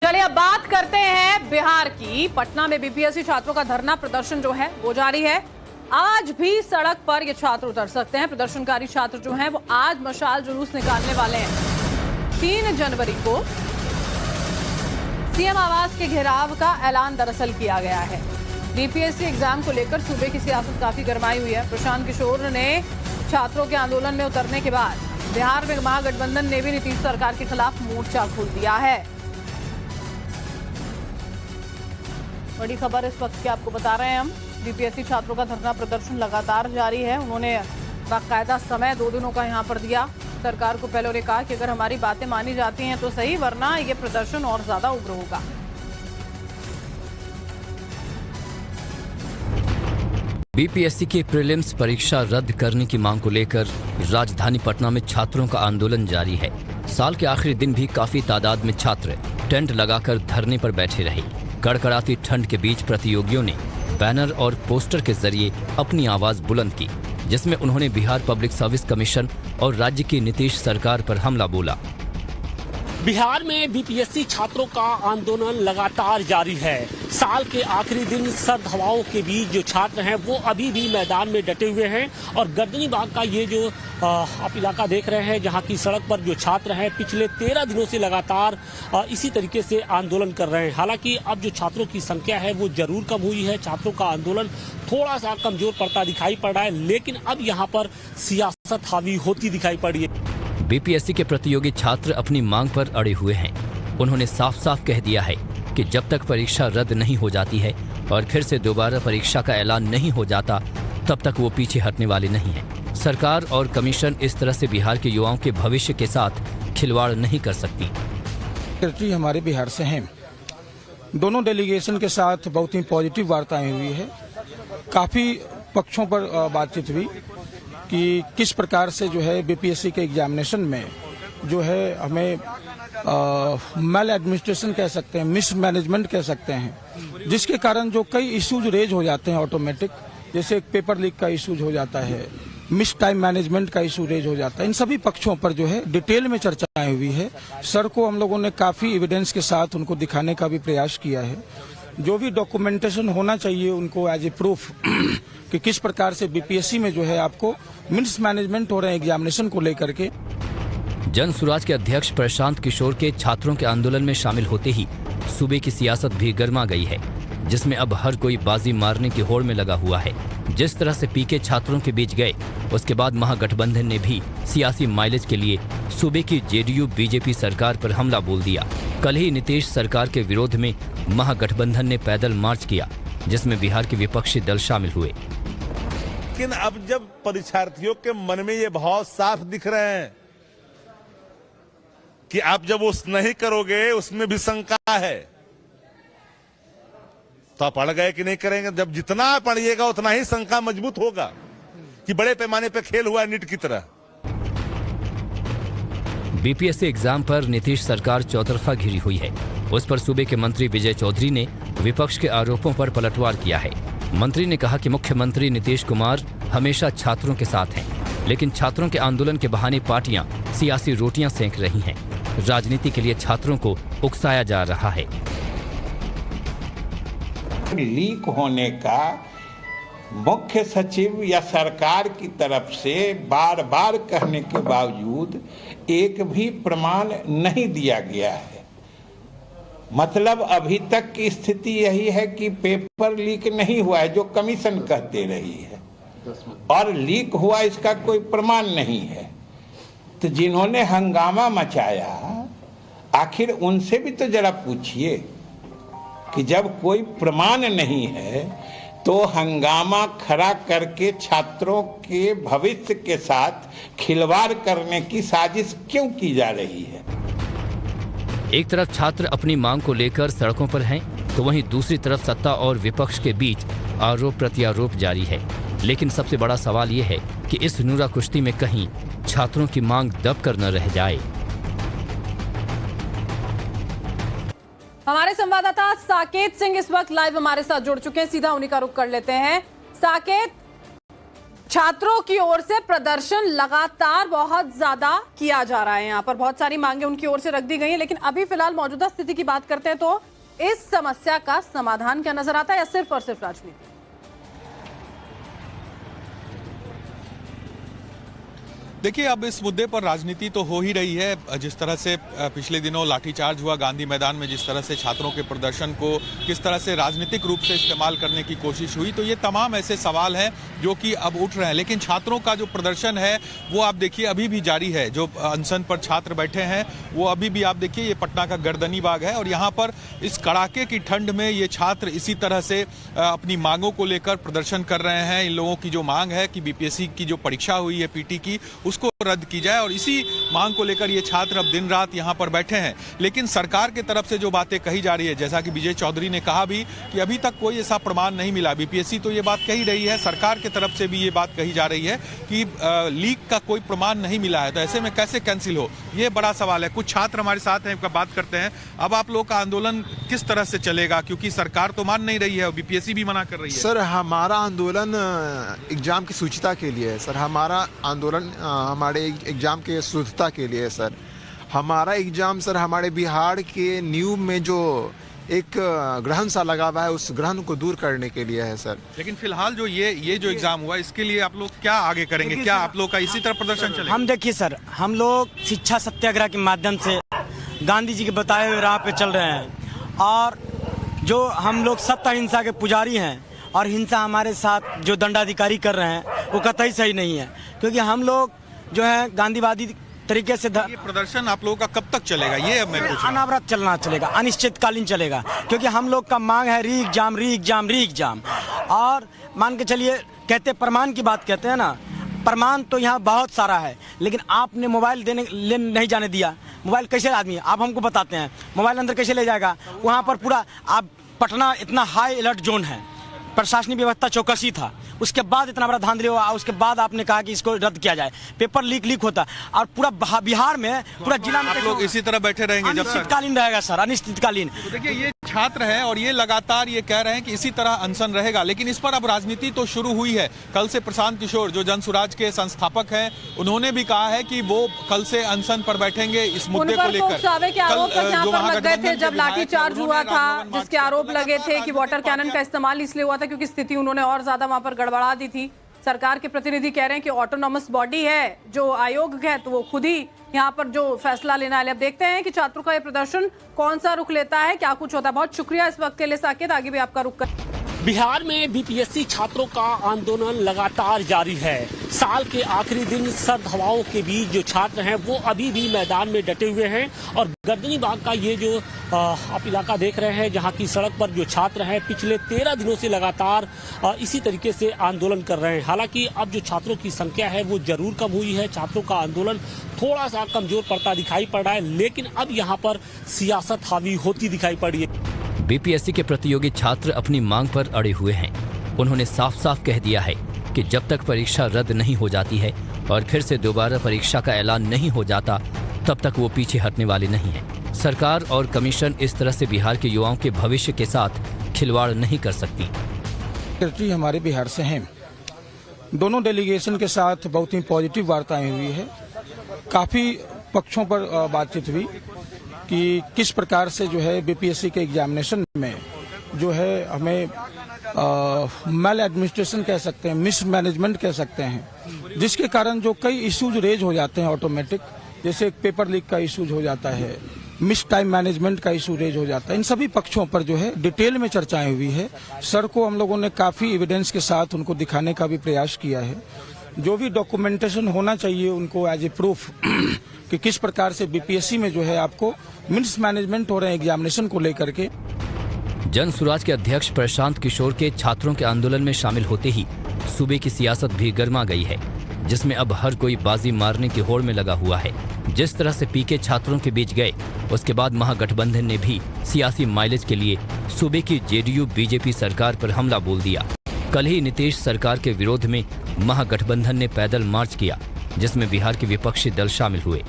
चलिए अब बात करते हैं बिहार की। पटना में बीपीएससी छात्रों का धरना प्रदर्शन जो है वो जारी है। आज भी सड़क पर ये छात्र उतर सकते हैं। प्रदर्शनकारी छात्र जो हैं वो आज मशाल जुलूस निकालने वाले हैं। 3 जनवरी को सीएम आवास के घेराव का ऐलान दरअसल किया गया है। बीपीएससी एग्जाम को लेकर सूबे की सियासत काफी गरमाई हुई है। प्रशांत किशोर ने छात्रों के आंदोलन में उतरने के बाद बिहार में महागठबंधन ने भी नीतीश सरकार के खिलाफ मोर्चा खोल दिया है। बड़ी खबर इस वक्त की आपको बता रहे हैं हम। बीपीएससी छात्रों का धरना प्रदर्शन लगातार जारी है। उन्होंने बाकायदा समय 2 दिनों का यहां पर दिया। सरकार को पहले उन्होंने कहा कि अगर हमारी बातें मानी जाती हैं तो सही, वरना ये प्रदर्शन और ज्यादा उग्र होगा। बीपीएससी की प्रीलिम्स परीक्षा रद्द करने की मांग को लेकर राजधानी पटना में छात्रों का आंदोलन जारी है। साल के आखिरी दिन भी काफी तादाद में छात्र टेंट लगाकर धरने पर बैठे रहे। कड़कड़ाती ठंड के बीच प्रतियोगियों ने बैनर और पोस्टर के जरिए अपनी आवाज बुलंद की, जिसमें उन्होंने बिहार पब्लिक सर्विस कमीशन और राज्य की नीतीश सरकार पर हमला बोला। बिहार में बीपीएससी छात्रों का आंदोलन लगातार जारी है। साल के आखिरी दिन सर्द हवाओं के बीच जो छात्र हैं वो अभी भी मैदान में डटे हुए हैं और गर्दनी बाग का ये जो आप इलाका देख रहे हैं, जहां की सड़क पर जो छात्र हैं पिछले 13 दिनों से लगातार इसी तरीके से आंदोलन कर रहे हैं। हालांकि अब जो छात्रों की संख्या है वो जरूर कम हुई है। छात्रों का आंदोलन थोड़ा सा कमजोर पड़ता दिखाई पड़ रहा है, लेकिन अब यहाँ पर सियासत हावी होती दिखाई पड़ी है। बीपीएससी के प्रतियोगी छात्र अपनी मांग पर अड़े हुए हैं। उन्होंने साफ साफ कह दिया है कि जब तक परीक्षा रद्द नहीं हो जाती है और फिर से दोबारा परीक्षा का ऐलान नहीं हो जाता, तब तक वो पीछे हटने वाले नहीं हैं। सरकार और कमीशन इस तरह से बिहार के युवाओं के भविष्य के साथ खिलवाड़ नहीं कर सकती। सेक्रेटरी हमारे बिहार से हैं। दोनों डेलीगेशन के साथ बहुत ही पॉजिटिव वार्ताएं हुई है। काफी पक्षों पर बातचीत हुई कि किस प्रकार से जो है बीपीएससी के एग्जामिनेशन में जो है हमें मैल एडमिनिस्ट्रेशन कह सकते हैं, मिस मैनेजमेंट कह सकते हैं, जिसके कारण जो कई इश्यूज रेज हो जाते हैं ऑटोमेटिक, जैसे एक पेपर लीक का इश्यूज हो जाता है, मिस टाइम मैनेजमेंट का इशू रेज हो जाता है। इन सभी पक्षों पर जो है डिटेल में चर्चाएं हुई है। सर को हम लोगों ने काफी एविडेंस के साथ उनको दिखाने का भी प्रयास किया है। जो भी डॉक्यूमेंटेशन होना चाहिए उनको एज ए प्रूफ कि किस प्रकार से बीपीएससी में जो है आपको मिस मैनेजमेंट हो रहे हैं एग्जामिनेशन को लेकर के। जन सुराज के अध्यक्ष प्रशांत किशोर के छात्रों के आंदोलन में शामिल होते ही सूबे की सियासत भी गर्मा गई है, जिसमें अब हर कोई बाजी मारने की होड़ में लगा हुआ है। जिस तरह से पीके छात्रों के बीच गए, उसके बाद महागठबंधन ने भी सियासी माइलेज के लिए सूबे की जेडीयू बीजेपी सरकार पर हमला बोल दिया। कल ही नीतीश सरकार के विरोध में महागठबंधन ने पैदल मार्च किया, जिसमें बिहार के विपक्षी दल शामिल हुए। लेकिन अब जब परीक्षार्थियों के मन में ये भाव साफ दिख रहे हैं कि आप जब उस नहीं करोगे उसमें भी शंका है, तो आप पढ़ गए कि नहीं करेंगे। जब जितना पढ़िएगा उतना ही शंका मजबूत होगा कि बड़े पैमाने पर खेल हुआ है नीट की तरह। बीपीएससी एग्जाम पर नीतीश सरकार चौतरफा घिरी हुई है। उस पर सूबे के मंत्री विजय चौधरी ने विपक्ष के आरोपों पर पलटवार किया है। मंत्री ने कहा कि मुख्यमंत्री नीतीश कुमार हमेशा छात्रों के साथ हैं, लेकिन छात्रों के आंदोलन के बहाने पार्टियां सियासी रोटियां सेंक रही हैं। राजनीति के लिए छात्रों को उकसाया जा रहा है। लीक होने का मुख्य सचिव या सरकार की तरफ से बार बार कहने के बावजूद एक भी प्रमाण नहीं दिया गया है। मतलब अभी तक की स्थिति यही है कि पेपर लीक नहीं हुआ है, जो कमीशन कहते रही है, और लीक हुआ इसका कोई प्रमाण नहीं है। तो जिन्होंने हंगामा मचाया, आखिर उनसे भी तो जरा पूछिए कि जब कोई प्रमाण नहीं है तो हंगामा खड़ा करके छात्रों के भविष्य के साथ खिलवाड़ करने की साजिश क्यों की जा रही है। एक तरफ छात्र अपनी मांग को लेकर सड़कों पर हैं, तो वहीं दूसरी तरफ सत्ता और विपक्ष के बीच आरोप प्रत्यारोप जारी है। लेकिन सबसे बड़ा सवाल यह है कि इस नूरा कुश्ती में कहीं छात्रों की मांग दब कर न रह जाए। हमारे संवाददाता साकेत सिंह इस वक्त लाइव हमारे साथ जुड़ चुके हैं। सीधा उन्हीं का रुख कर लेते हैं। साकेत, छात्रों की ओर से प्रदर्शन लगातार बहुत ज्यादा किया जा रहा है। यहाँ पर बहुत सारी मांगे उनकी ओर से रख दी गई हैं, लेकिन अभी फिलहाल मौजूदा स्थिति की बात करते हैं तो इस समस्या का समाधान क्या नजर आता है या सिर्फ और सिर्फ राजनीति? देखिए, अब इस मुद्दे पर राजनीति तो हो ही रही है। जिस तरह से पिछले दिनों लाठीचार्ज हुआ गांधी मैदान में, जिस तरह से छात्रों के प्रदर्शन को किस तरह से राजनीतिक रूप से इस्तेमाल करने की कोशिश हुई, तो ये तमाम ऐसे सवाल हैं जो कि अब उठ रहे हैं। लेकिन छात्रों का जो प्रदर्शन है वो आप देखिए अभी भी जारी है। जो अनशन पर छात्र बैठे हैं वो अभी भी आप देखिए, ये पटना का गर्दनी बाग है और यहाँ पर इस कड़ाके की ठंड में ये छात्र इसी तरह से अपनी मांगों को लेकर प्रदर्शन कर रहे हैं। इन लोगों की जो मांग है कि बीपीएससी की जो परीक्षा हुई है पीटी की, उसको रद्द की जाए और इसी मांग को लेकर ये छात्र अब दिन रात यहाँ पर बैठे हैं। लेकिन सरकार की तरफ से जो बातें कही जा रही है, जैसा कि विजय चौधरी ने कहा भी कि अभी तक कोई ऐसा प्रमाण नहीं मिला। बीपीएससी तो ये बात कही रही है, सरकार की तरफ से भी ये बात कही जा रही है कि लीक का कोई प्रमाण नहीं मिला है, तो ऐसे में कैसे कैंसिल हो, ये बड़ा सवाल है। कुछ छात्र हमारे साथ हैं, बात करते हैं। अब आप लोग का आंदोलन किस तरह से चलेगा, क्योंकि सरकार तो मान नहीं रही है और बीपीएससी भी मना कर रही है। सर, हमारा आंदोलन एग्जाम की शुचिता के लिए है सर। हमारा आंदोलन हमारे एग्जाम के शुद्धता के लिए है सर। हमारा एग्जाम सर हमारे बिहार के न्यू में जो एक ग्रहण सा लगा हुआ है, उस ग्रहण को दूर करने के लिए है सर। लेकिन फिलहाल जो ये जो एग्जाम हुआ, इसके लिए आप लोग क्या आगे करेंगे? क्या आप लोग का इसी तरह प्रदर्शन चलेगा? हम देखिए सर, हम लोग शिक्षा सत्याग्रह के माध्यम से गांधी जी के बताए हुए राह पे चल रहे हैं और जो हम लोग सत्ता हिंसा के पुजारी हैं और हिंसा हमारे साथ जो दंडाधिकारी कर रहे हैं वो कतई सही नहीं है, क्योंकि हम लोग जो है गांधीवादी तरीके से ये प्रदर्शन आप लोगों का कब तक चलेगा, ये अब मैं पूछ रहा हूं। अनावरत चलना चलेगा, अनिश्चितकालीन चलेगा, क्योंकि हम लोग का मांग है री एग्जाम। और मान के चलिए, कहते प्रमाण की बात कहते हैं ना, प्रमाण तो यहाँ बहुत सारा है, लेकिन आपने मोबाइल ले नहीं जाने दिया। मोबाइल कैसे आदमी है, आप हमको बताते हैं, मोबाइल अंदर कैसे ले जाएगा? वहाँ पर पूरा आप पटना इतना हाई अलर्ट जोन है, प्रशासनिक व्यवस्था चौकसी था, उसके बाद इतना बड़ा धांधली हुआ, उसके बाद आपने कहा कि इसको रद्द किया जाए। पेपर लीक होता और पूरा बिहार में पूरा जिला में आप लोग इसी तरह बैठे रहेंगे जब तक? अनिश्चितकालीन रहेगा सर, अनिश्चितकालीन। तो देखिए, ये छात्र हैं और ये लगातार ये कह रहे हैं कि इसी तरह अनशन रहेगा, लेकिन इस पर अब राजनीति तो शुरू हुई है। कल से प्रशांत किशोर जो जन सुराज के संस्थापक हैं, उन्होंने भी कहा है कि वो कल से अनशन पर बैठेंगे इस मुद्दे को लेकर। जब लाठीचार्ज हुआ था, जिसके आरोप लगे थे कि वाटर कैनन का इस्तेमाल इसलिए हुआ था क्योंकि स्थिति उन्होंने और ज्यादा वहां पर गड़बड़ा दी थी। सरकार के प्रतिनिधि कह रहे हैं कि ऑटोनॉमस बॉडी है जो आयोग है, तो वो खुद ही यहाँ पर जो फैसला लेना है। अब देखते हैं कि छात्रों का ये प्रदर्शन कौन सा रुख लेता है, क्या कुछ होता है। बहुत शुक्रिया इस वक्त के लिए साकेत, आगे भी आपका रुख कर। बिहार में बीपीएससी छात्रों का आंदोलन लगातार जारी है। साल के आखिरी दिन सर्द हवाओं के बीच जो छात्र हैं वो अभी भी मैदान में डटे हुए हैं और गर्दनी बाग का ये जो आप इलाका देख रहे हैं, जहां की सड़क पर जो छात्र हैं पिछले 13 दिनों से लगातार इसी तरीके से आंदोलन कर रहे हैं। हालांकि अब जो छात्रों की संख्या है वो जरूर कम हुई है, छात्रों का आंदोलन थोड़ा सा कमजोर पड़ता दिखाई पड़ रहा है, लेकिन अब यहाँ पर सियासत हावी होती दिखाई पड़ी है। बीपीएससी के प्रतियोगी छात्र अपनी मांग पर अड़े हुए हैं। उन्होंने साफ साफ कह दिया है कि जब तक परीक्षा रद्द नहीं हो जाती है और फिर से दोबारा परीक्षा का ऐलान नहीं हो जाता, तब तक वो पीछे हटने वाले नहीं हैं। सरकार और कमीशन इस तरह से बिहार के युवाओं के भविष्य के साथ खिलवाड़ नहीं कर सकती। सेक्रेटरी हमारे बिहार से हैं, दोनों डेलीगेशन के साथ बहुत ही पॉजिटिव वार्ताएं हुई है। काफी पक्षों पर बातचीत हुई कि किस प्रकार से जो है बीपीएससी के एग्जामिनेशन में जो है हमें मैल एडमिनिस्ट्रेशन कह सकते हैं, मिस मैनेजमेंट कह सकते हैं, जिसके कारण जो कई इश्यूज रेज हो जाते हैं ऑटोमेटिक, जैसे एक पेपर लीक का इश्यूज हो जाता है, मिस टाइम मैनेजमेंट का इशू रेज हो जाता है। इन सभी पक्षों पर जो है डिटेल में चर्चाएं हुई है। सर को हम लोगों ने काफी एविडेंस के साथ उनको दिखाने का भी प्रयास किया है। जो भी डॉक्यूमेंटेशन होना चाहिए उनको एज ए प्रूफ कि किस प्रकार से बीपीएससी में जो है आपको मिस मैनेजमेंट हो रहे हैं एग्जामिनेशन को लेकर के। जन सुराज के अध्यक्ष प्रशांत किशोर के छात्रों के आंदोलन में शामिल होते ही सूबे की सियासत भी गर्मा गई है, जिसमें अब हर कोई बाजी मारने की होड़ में लगा हुआ है। जिस तरह से पीके छात्रों के बीच गए, उसके बाद महागठबंधन ने भी सियासी माइलेज के लिए सूबे की जेडीयू बीजेपी सरकार पर हमला बोल दिया। कल ही नीतीश सरकार के विरोध में महागठबंधन ने पैदल मार्च किया, जिसमें बिहार के विपक्षी दल शामिल हुए।